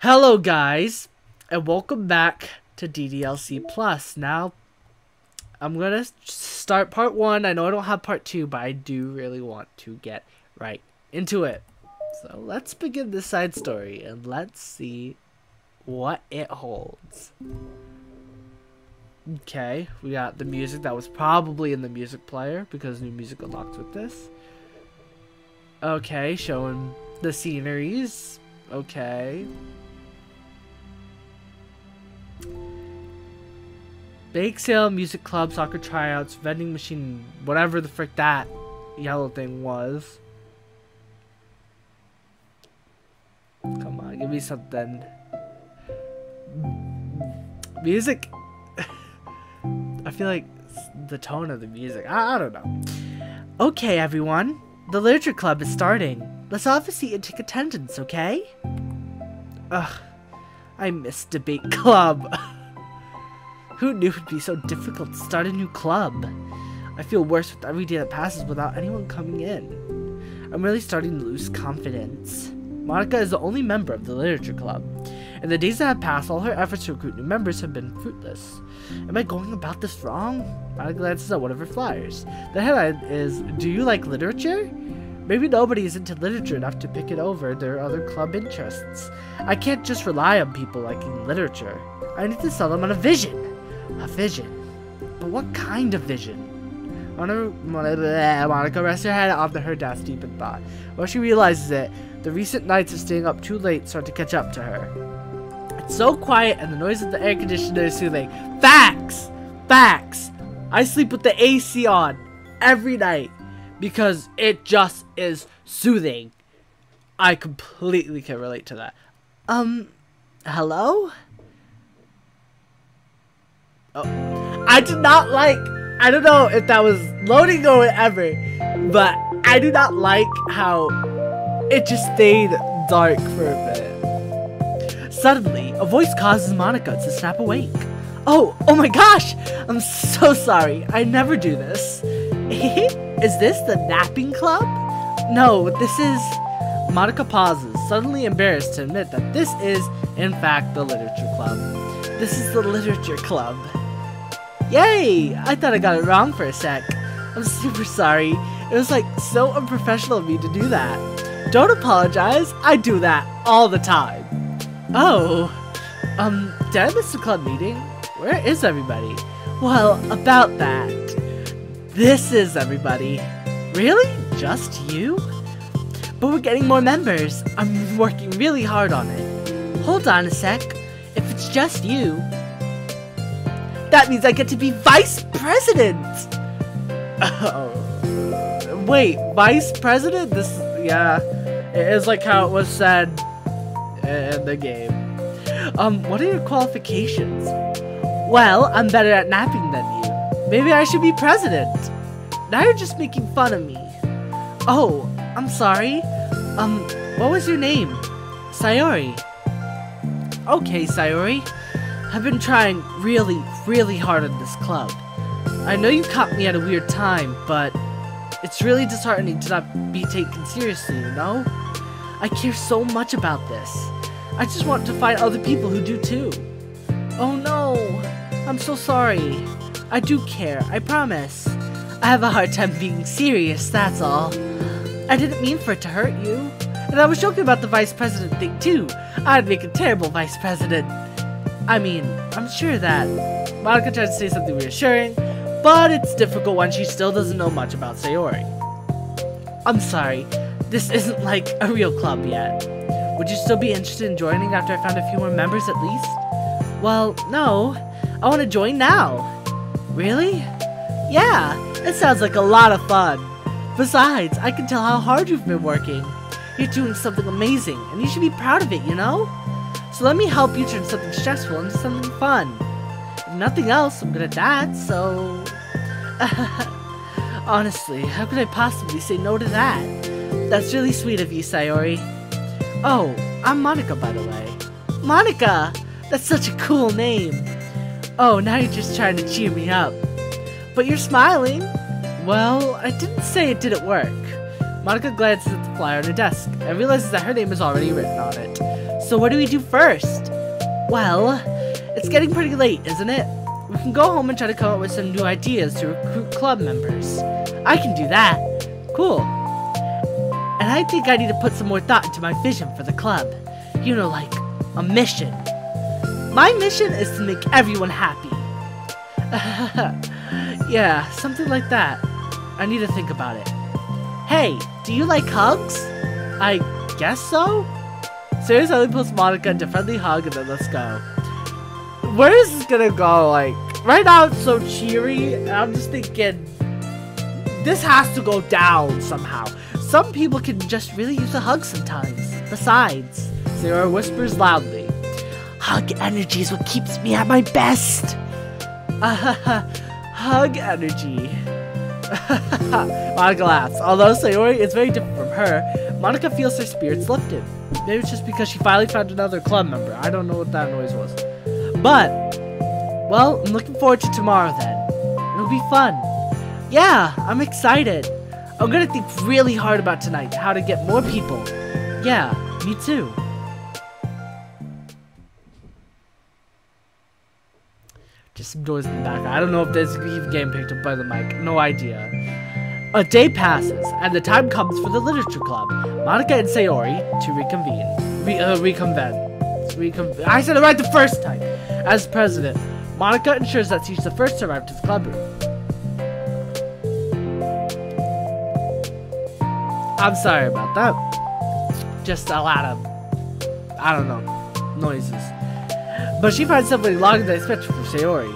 Hello guys, and welcome back to ddlc Plus. Now, I'm gonna start part 1. I know I don't have part 2, but I do really want to get right into it. So let's begin this side story, and let's see what it holds. Okay, we got the music that was probably in the music player, because new music unlocked with this. Okay, showing the sceneries. Okay. Bake sale, music club, soccer tryouts, vending machine, whatever the frick that yellow thing was. Come on, give me something. Music. I feel like the tone of the music. I don't know. Okay, everyone. The literature club is starting. Let's all have a seat and take attendance, okay? Ugh. I miss debate club. Who knew it'd be so difficult to start a new club? I feel worse with every day that passes without anyone coming in. I'm really starting to lose confidence. Monika is the only member of the literature club. In the days that have passed, all her efforts to recruit new members have been fruitless. Am I going about this wrong? Monika glances at one of her flyers. The headline is, "Do you like literature?" Maybe nobody is into literature enough to pick it over their other club interests. I can't just rely on people liking literature. I need to sell them on a vision. A vision? But what kind of vision? Monika rests her head onto her desk deep in thought. When she realizes it, the recent nights of staying up too late start to catch up to her. It's so quiet and the noise of the air conditioner is soothing. Facts! Facts! I sleep with the AC on every night because it just is soothing. I completely can relate to that. Hello? Oh, I don't know if that was loading or whatever, but I do not like how it just stayed dark for a minute. Suddenly, a voice causes Monika to snap awake. Oh my gosh! I'm so sorry. I never do this. Is this the napping club? No, this is... Monika pauses, suddenly embarrassed to admit that this is, in fact, the literature club. This is the literature club. Yay! I thought I got it wrong for a sec. I'm super sorry. It was like so unprofessional of me to do that. Don't apologize. I do that all the time. Oh. Did I miss the club meeting? Where is everybody? Well, about that. This is everybody. Really? Just you? But we're getting more members. I'm working really hard on it. Hold on a sec. If it's just you, that means I get to be vice president! Oh. Wait, vice president? Yeah. It is like how it was said in the game. What are your qualifications? Well, I'm better at napping than you. Maybe I should be president. Now you're just making fun of me. Oh, I'm sorry. What was your name? Sayori. Okay, Sayori. I've been trying really hard on this club. I know you caught me at a weird time, but it's really disheartening to not be taken seriously, you know? I care so much about this. I just want to find other people who do too. Oh no, I'm so sorry. I do care, I promise. I have a hard time being serious, that's all. I didn't mean for it to hurt you. And I was joking about the vice president thing too. I'd make a terrible vice president. I mean, I'm sure that Monika tried to say something reassuring, but it's difficult when she still doesn't know much about Sayori. I'm sorry, this isn't like a real club yet. Would you still be interested in joining after I found a few more members at least? Well, no, I want to join now. Really? Yeah, it sounds like a lot of fun. Besides, I can tell how hard you've been working. You're doing something amazing, and you should be proud of it, you know? So let me help you turn something stressful into something fun. If nothing else, I'm good at that, so... Honestly, how could I possibly say no to that? That's really sweet of you, Sayori. Oh, I'm Monika, by the way. Monika! That's such a cool name. Oh, now you're just trying to cheer me up. But you're smiling. Well, I didn't say it didn't work. Monika glances at the flyer on her desk and realizes that her name is already written on it. So what do we do first? Well, it's getting pretty late, isn't it? We can go home and try to come up with some new ideas to recruit club members. I can do that. Cool. And I think I need to put some more thought into my vision for the club. You know, like a mission. My mission is to make everyone happy. Yeah, something like that. I need to think about it. Hey, do you like hugs? I guess so? Sayori suddenly pulls Monika into a friendly hug and then let's go. Where is this gonna go? Like, right now it's so cheery, and I'm just thinking, this has to go down somehow. Some people can just really use a hug sometimes. Besides, Sayori whispers loudly, hug energy is what keeps me at my best. Hug energy. Monika laughs. Although Sayori is very different from her, Monika feels her spirits lifted. Maybe it's just because she finally found another club member. I don't know what that noise was. But, well, I'm looking forward to tomorrow then. It'll be fun. Yeah, I'm excited. I'm gonna think really hard about tonight, how to get more people. Yeah, me too. Just some noise in the background. I don't know if this is getting picked up by the mic. No idea. A day passes, and the time comes for the literature club. Monika and Sayori to reconvene. I said it right the first time. As president, Monika ensures that she's the first to arrive to the club room. I'm sorry about that. Just a lot of, I don't know, noises. But she finds somebody longer than expected from Sayori.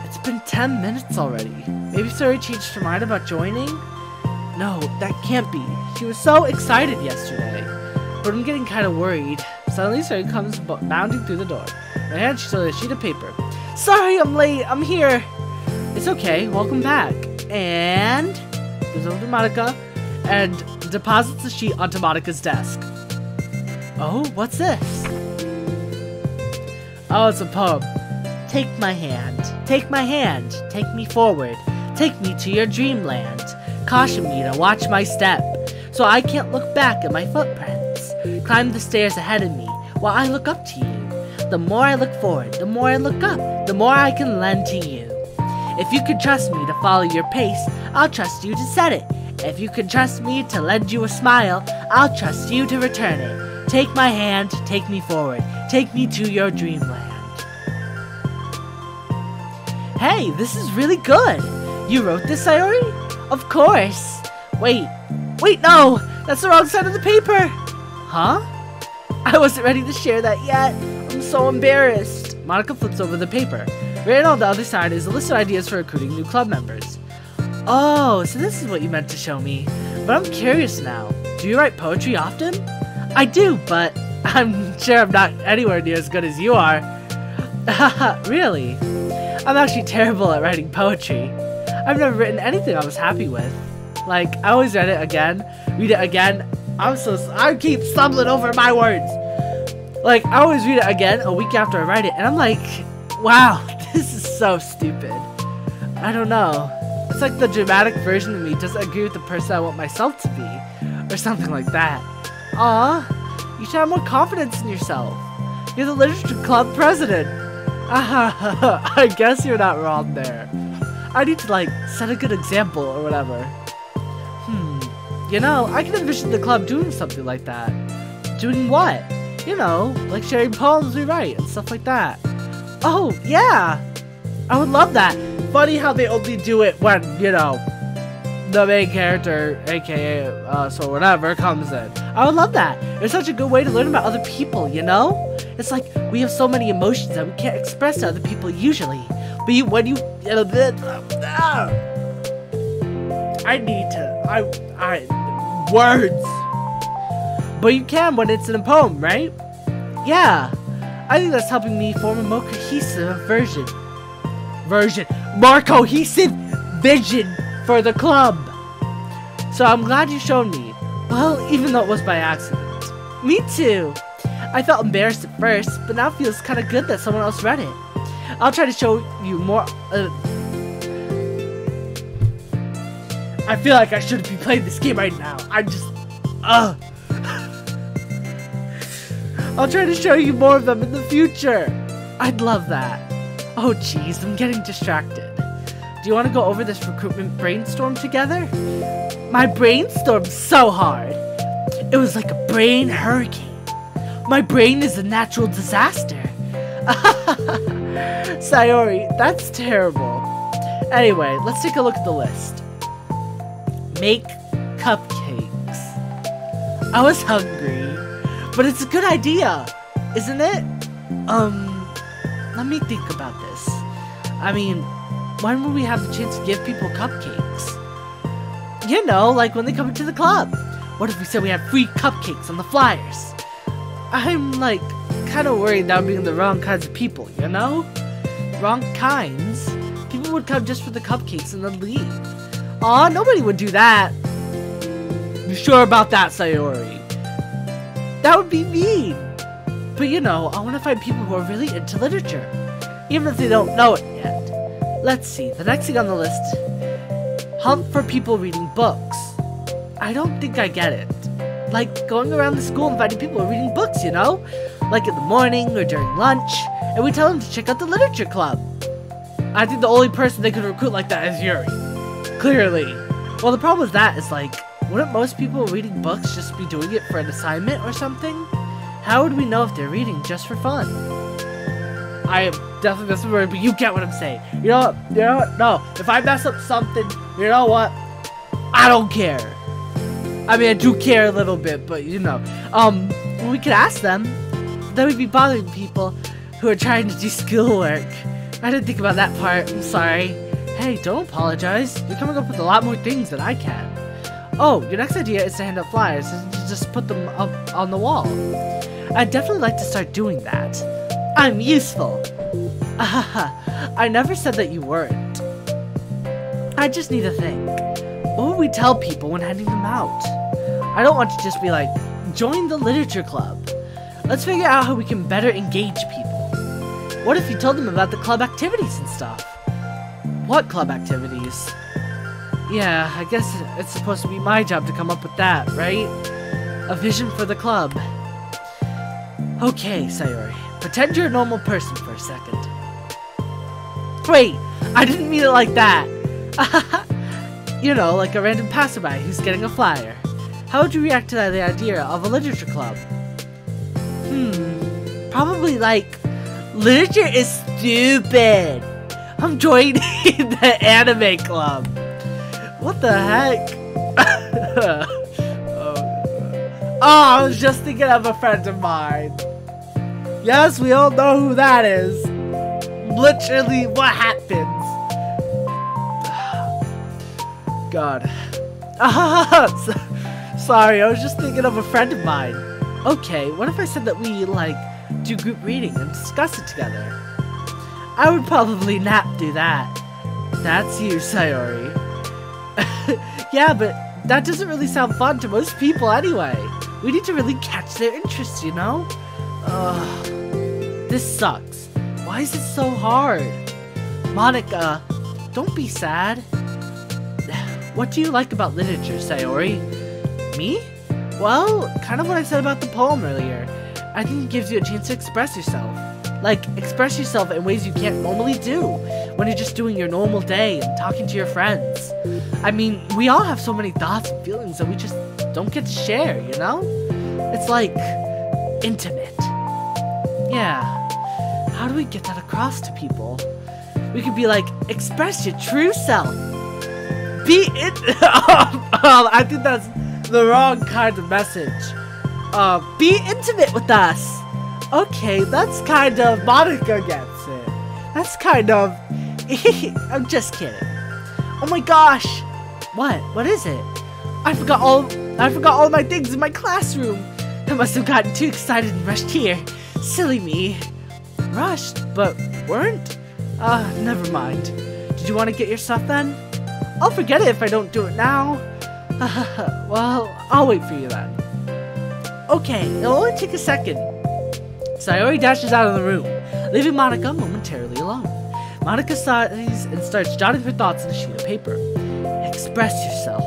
It's been 10 minutes already. Maybe Sayori changed her mind about joining? No, that can't be. She was so excited yesterday. But I'm getting kind of worried. Suddenly Sayori comes bounding through the door. In her hand she holds a sheet of paper. Sorry, I'm late. I'm here. It's okay. Welcome back. And goes over to Monika and deposits the sheet onto Monika's desk. Oh, what's this? Oh, it's a poem. Take my hand. Take my hand. Take me forward. Take me to your dreamland. Caution me to watch my step, so I can't look back at my footprints. Climb the stairs ahead of me while I look up to you. The more I look forward, the more I look up, the more I can lend to you. If you can trust me to follow your pace, I'll trust you to set it. If you can trust me to lend you a smile, I'll trust you to return it. Take my hand, take me forward, take me to your dreamland. Hey, this is really good. You wrote this, Sayori? Of course. Wait, no, that's the wrong side of the paper. Huh? I wasn't ready to share that yet. I'm so embarrassed. Monika flips over the paper. Written on the other side is a list of ideas for recruiting new club members. Oh, so this is what you meant to show me. But I'm curious now. Do you write poetry often? I do, but I'm sure I'm not anywhere near as good as you are. Really? I'm actually terrible at writing poetry. I've never written anything I was happy with. Like, I always read it again, read it again. I keep stumbling over my words. Like, I always read it again a week after I write it, and I'm like, wow, this is so stupid. I don't know. It's like the dramatic version of me doesn't agree with the person I want myself to be, or something like that. Aw, you should have more confidence in yourself. You're the literature club president. I guess you're not wrong there. I need to, like, set a good example or whatever. You know, I can envision the club doing something like that. Doing what? You know, like sharing poems we write and stuff like that. Oh, yeah! I would love that. Funny how they only do it when, you know, the main character, aka us or whatever, comes in. I would love that. It's such a good way to learn about other people, you know? It's like we have so many emotions that we can't express to other people usually. But when you know, words. But you can when it's in a poem, right? Yeah. I think that's helping me form a more cohesive more cohesive vision for the club. So I'm glad you showed me. Well, even though it was by accident. Me too. I felt embarrassed at first, but now it feels kind of good that someone else read it. I'll try to show you more. I feel like I shouldn't be playing this game right now. I'm just... Ugh. I'll try to show you more of them in the future. I'd love that. Oh jeez, I'm getting distracted. Do you want to go over this recruitment brainstorm together? My brainstorm's so hard. It was like a brain hurricane. My brain is a natural disaster. Sayori, that's terrible. Anyway, let's take a look at the list. Make cupcakes. I was hungry, but it's a good idea, isn't it? Let me think about this. I mean, when will we have the chance to give people cupcakes? You know, like when they come into the club. What if we said we had free cupcakes on the flyers? I'm like, kind of worried that I'm being the wrong kinds of people, you know? Wrong kinds? People would come just for the cupcakes and then leave. Aw, nobody would do that. You sure about that, Sayori? That would be mean. But you know, I want to find people who are really into literature, even if they don't know it yet. Let's see, the next thing on the list. Hunt for people reading books. I don't think I get it. Like going around the school and finding people who are reading books, you know? Like in the morning or during lunch, and we tell them to check out the literature club. I think the only person they could recruit like that is Yuri. Clearly. Well, the problem with that is like, wouldn't most people reading books just be doing it for an assignment or something? How would we know if they're reading just for fun? I am definitely messing with, but you get what I'm saying. You know what? No. If I mess up something, you know what? I don't care. I mean, I do care a little bit, but you know. We could ask them. Then we'd be bothering people who are trying to do schoolwork. I didn't think about that part. I'm sorry. Hey, don't apologize. You're coming up with a lot more things than I can. Oh, your next idea is to hand out flyers and just put them up on the wall. I'd definitely like to start doing that. I'm useful. I never said that you weren't. I just need to think. What would we tell people when handing them out? I don't want to just be like, join the literature club. Let's figure out how we can better engage people. What if you told them about the club activities and stuff? What club activities? Yeah, I guess it's supposed to be my job to come up with that, right? A vision for the club. Okay, Sayori. Pretend you're a normal person for a second. Wait, I didn't mean it like that. You know, like a random passerby who's getting a flyer. How would you react to the idea of a literature club? Probably like, literature is stupid. I'm joining the anime club. What the heck? Oh, I was just thinking of a friend of mine. Yes, we all know who that is. Literally, what happens? God. Sorry, I was just thinking of a friend of mine. Okay, what if I said that we, like, do group reading and discuss it together? I would probably not do that. That's you, Sayori. Yeah, but that doesn't really sound fun to most people anyway. We need to really catch their interest, you know? Ugh. This sucks. Why is it so hard? Monika, don't be sad. What do you like about literature, Sayori? Me? Well, kind of what I said about the poem earlier. I think it gives you a chance to express yourself. Like, express yourself in ways you can't normally do when you're just doing your normal day and talking to your friends. I mean, we all have so many thoughts and feelings that we just don't get to share, you know? It's like, intimate. Yeah. How do we get that across to people? We could be like, express your true self. Be it. I think that's the wrong kind of message. Be intimate with us. Okay, that's kind of, Monika gets it. That's kind of, I'm just kidding. Oh my gosh. What is it? I forgot all my things in my classroom. I must have gotten too excited and rushed here. Silly me. Rushed, but weren't? Never mind. Did you want to get your stuff then? I'll forget it if I don't do it now. Well, I'll wait for you then. Okay, it'll only take a second. Sayori dashes out of the room, leaving Monika momentarily alone. Monika sighs and starts jotting her thoughts on a sheet of paper. Express yourself.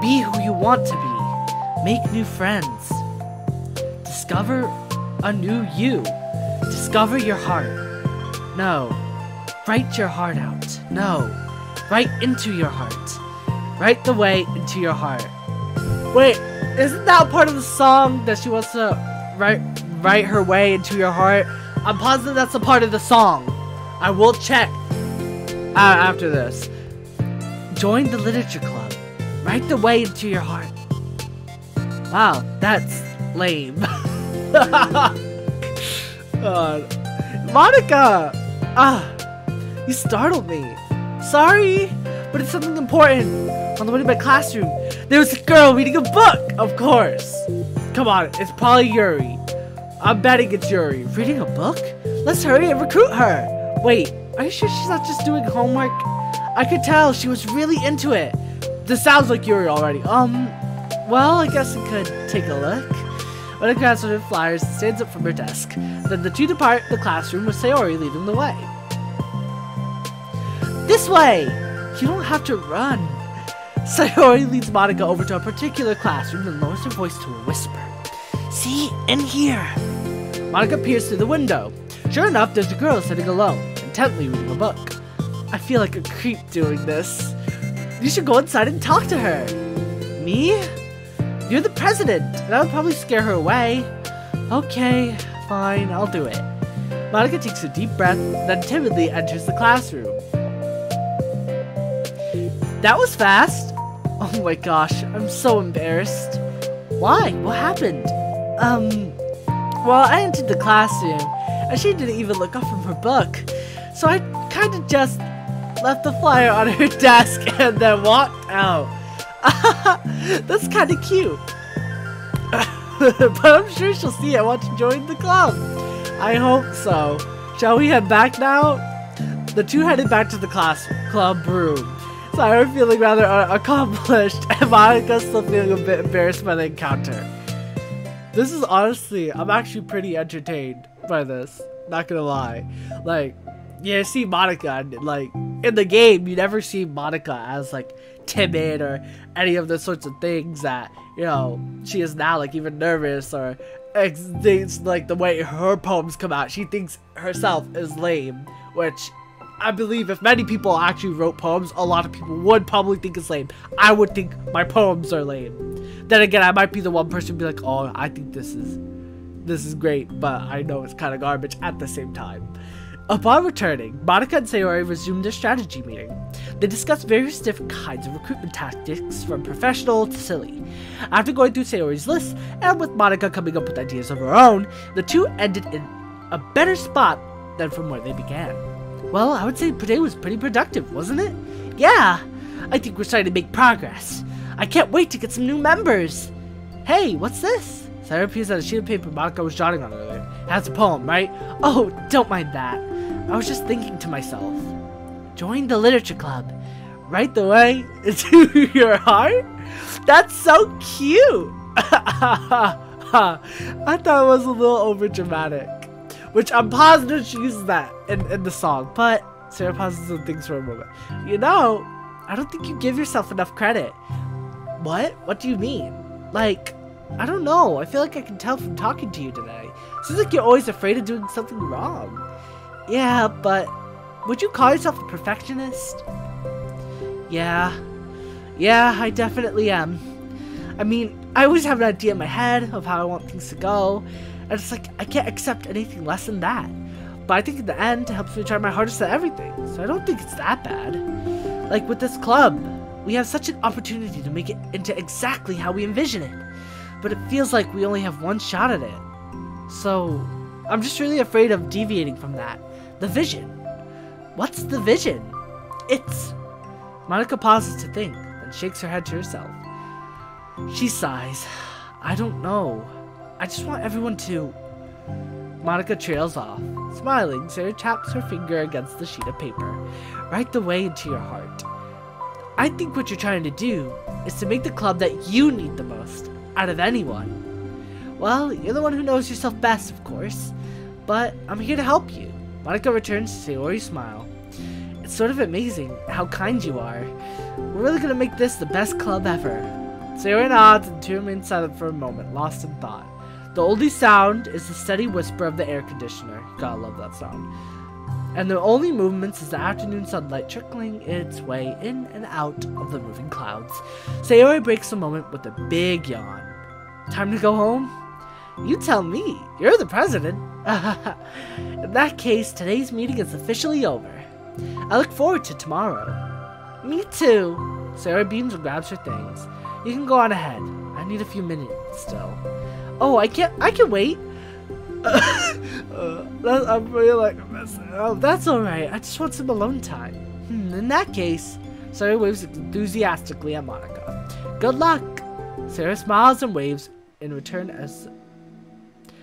Be who you want to be. Make new friends. Discover a new you. Discover your heart. No. Write your heart out. No. Write into your heart. Write the way into your heart. Wait, isn't that part of the song that she wants to write her way into your heart? I'm positive that's a part of the song. I will check after this. Join the literature club. Write the way into your heart. Wow, that's lame. Monika! You startled me. Sorry, but it's something important. On the way to my classroom, there was a girl reading a book, of course. Come on, it's probably Yuri. I'm betting it's Yuri. Reading a book? Let's hurry and recruit her. Wait, are you sure she's not just doing homework? I could tell she was really into it. This sounds like Yuri already. Well, I guess we could take a look. Monika grabs her flyers and stands up from her desk. Then the two depart the classroom with Sayori leading the way. This way! You don't have to run. Sayori leads Monika over to a particular classroom and lowers her voice to a whisper. See, in here. Monika peers through the window. Sure enough, there's a girl sitting alone, intently reading a book. I feel like a creep doing this. You should go inside and talk to her. Me? You're the president, and I would probably scare her away. Okay, fine, I'll do it. Monika takes a deep breath, then timidly enters the classroom. That was fast. Oh my gosh, I'm so embarrassed. Why? What happened? Well, I entered the classroom, and she didn't even look up from her book. So I kind of just left the flyer on her desk and then walked out. That's kind of cute. But I'm sure she'll see I want to join the club. I hope so. Shall we head back now? The two headed back to the club room. Sayori feeling rather accomplished, and Monika still feeling a bit embarrassed by the encounter. This is honestly, I'm actually pretty entertained by this. Not gonna lie. Like, you see Monika, and, like, in the game, you never see Monika as, like, timid or any of the sorts of things that, you know, she is now, like, even nervous or things like the way her poems come out. She thinks herself is lame, which I believe if many people actually wrote poems, a lot of people would probably think it's lame. I would think my poems are lame. Then again, I might be the one person to be like, oh, I think this is great, but I know it's kind of garbage at the same time. Upon returning, Monika and Sayori resumed their strategy meeting. They discussed various different kinds of recruitment tactics, from professional to silly. After going through Sayori's list, and with Monika coming up with ideas of her own, the two ended in a better spot than from where they began. Well, I would say today was pretty productive, wasn't it? Yeah, I think we're starting to make progress. I can't wait to get some new members. Hey, what's this? Sayori peers at a sheet of paper Monika was jotting on earlier. It has a poem, right? Oh, don't mind that. I was just thinking to myself. Join the literature club. Right the way into your heart? That's so cute. I thought it was a little over dramatic. Which I'm positive she uses that in the song, but Sarah pauses and thinks for a moment. You know, I don't think you give yourself enough credit. What? What do you mean? Like, I don't know. I feel like I can tell from talking to you today. Seems like you're always afraid of doing something wrong. Yeah, but would you call yourself a perfectionist? Yeah, I definitely am. I mean, I always have an idea in my head of how I want things to go. And it's like, I can't accept anything less than that. But I think in the end, it helps me try my hardest at everything. So I don't think it's that bad. Like with this club, we have such an opportunity to make it into exactly how we envision it. But it feels like we only have one shot at it. So, I'm just really afraid of deviating from that. The vision. What's the vision? It's... Monika pauses to think, then shakes her head to herself. She sighs. I don't know. I just want everyone to... Monika trails off. Smiling, Sarah taps her finger against the sheet of paper. Write the way into your heart. I think what you're trying to do is to make the club that you need the most out of anyone. Well, you're the one who knows yourself best, of course. But I'm here to help you. Monika returns to Sayori's smile. It's sort of amazing how kind you are. We're really gonna make this the best club ever. Sayori nods and two remain silent for a moment, lost in thought. The only sound is the steady whisper of the air conditioner. Gotta love that sound. And the only movements is the afternoon sunlight trickling its way in and out of the moving clouds. Sayori breaks the moment with a big yawn. Time to go home? You tell me. You're the president. In that case, today's meeting is officially over. I look forward to tomorrow. Me too. Sayori beams and grabs her things. You can go on ahead. I need a few minutes still. Oh, I can wait. I'm really like a mess. Oh, that's alright. I just want some alone time. In that case, Sayori waves enthusiastically at Monika. Good luck. Sayori smiles and waves in return as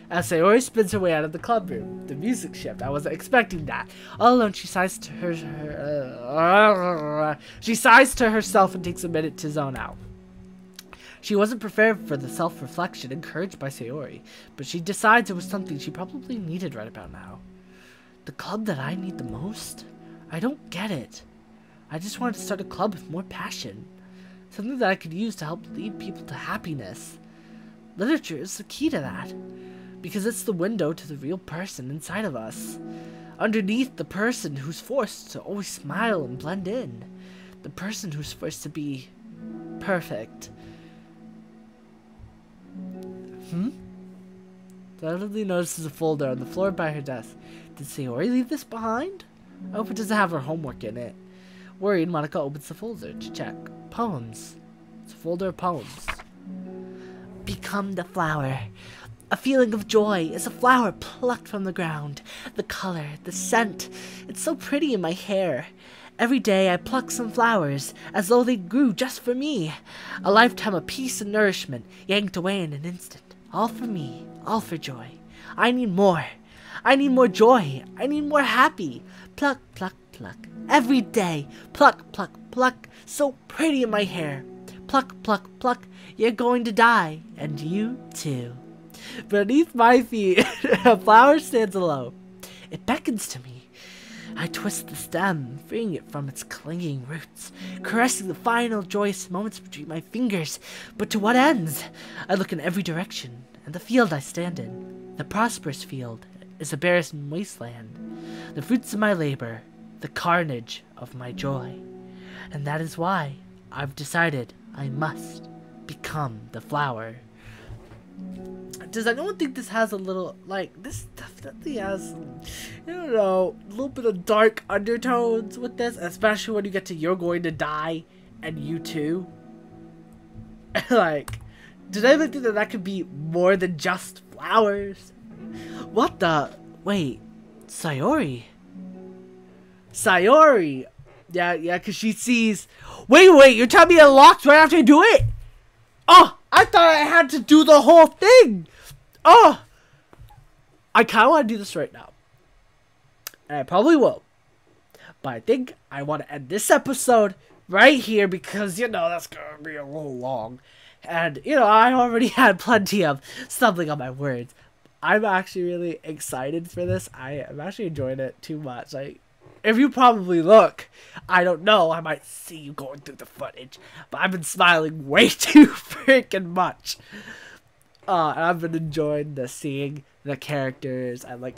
Sayori spins her way out of the club room. The music shift. I wasn't expecting that. All alone, she sighs to herself and takes a minute to zone out. She wasn't prepared for the self-reflection encouraged by Sayori, but she decides it was something she probably needed right about now. The club that I need the most? I don't get it. I just wanted to start a club with more passion. Something that I could use to help lead people to happiness. Literature is the key to that, because it's the window to the real person inside of us. Underneath the person who's forced to always smile and blend in. The person who's forced to be perfect. Suddenly notices a folder on the floor by her desk. Did Sayori leave this behind? I hope it doesn't have her homework in it. Worried, Monika opens the folder to check. Poems. It's a folder of poems. Become the flower. A feeling of joy is a flower plucked from the ground. The color, the scent. It's so pretty in my hair. Every day I pluck some flowers, as though they grew just for me. A lifetime of peace and nourishment, yanked away in an instant. All for me, all for joy. I need more. I need more joy. I need more happy. Pluck, pluck, pluck. Every day. Pluck, pluck, pluck. So pretty in my hair. Pluck, pluck, pluck. You're going to die. And you too. Beneath my feet, a flower stands alone. It beckons to me. I twist the stem, freeing it from its clinging roots, caressing the final joyous moments between my fingers. But to what ends? I look in every direction, and the field I stand in, the prosperous field, is a barren wasteland. The fruits of my labor, the carnage of my joy. And that is why I've decided I must become the flower. Does anyone think this has a little, like, this definitely has, I don't know, a little bit of dark undertones with this, especially when you get to you're going to die, and you too. Like, did anyone think that that could be more than just flowers? What the, wait, Sayori? Sayori! Yeah, because she sees, wait, you're telling me it locked right after you do it? Oh, I thought I had to do the whole thing! Oh! I kind of want to do this right now. And I probably will. But I think I want to end this episode right here because, you know, that's going to be a little long. And, you know, I already had plenty of stumbling on my words. I'm actually really excited for this. I am actually enjoying it too much. Like, if you probably look, I don't know, I might see you going through the footage. But I've been smiling way too freaking much. And I've been enjoying seeing the characters and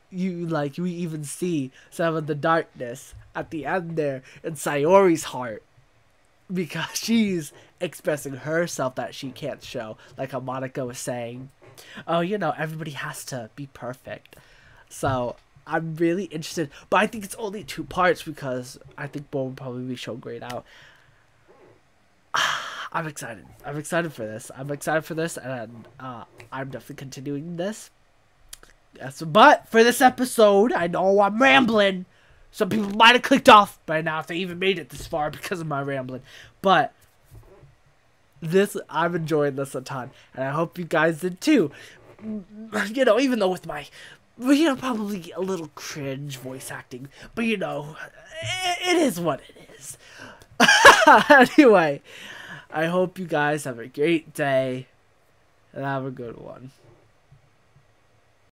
you even see some of the darkness at the end there in Sayori's heart because she's expressing herself that she can't show, like how Monika was saying. Oh, you know, everybody has to be perfect. So I'm really interested, but I think it's only 2 parts because I think both will probably be shown great out. I'm excited. I'm excited for this. And I'm definitely continuing this. Yes, but for this episode, I know I'm rambling. Some people might have clicked off by now if they even made it this far because of my rambling. But I'm enjoying this a ton, and I hope you guys did too. You know, even though with my, you know, probably a little cringe voice acting, but you know, it is what it is. Anyway, I hope you guys have a great day, and have a good one.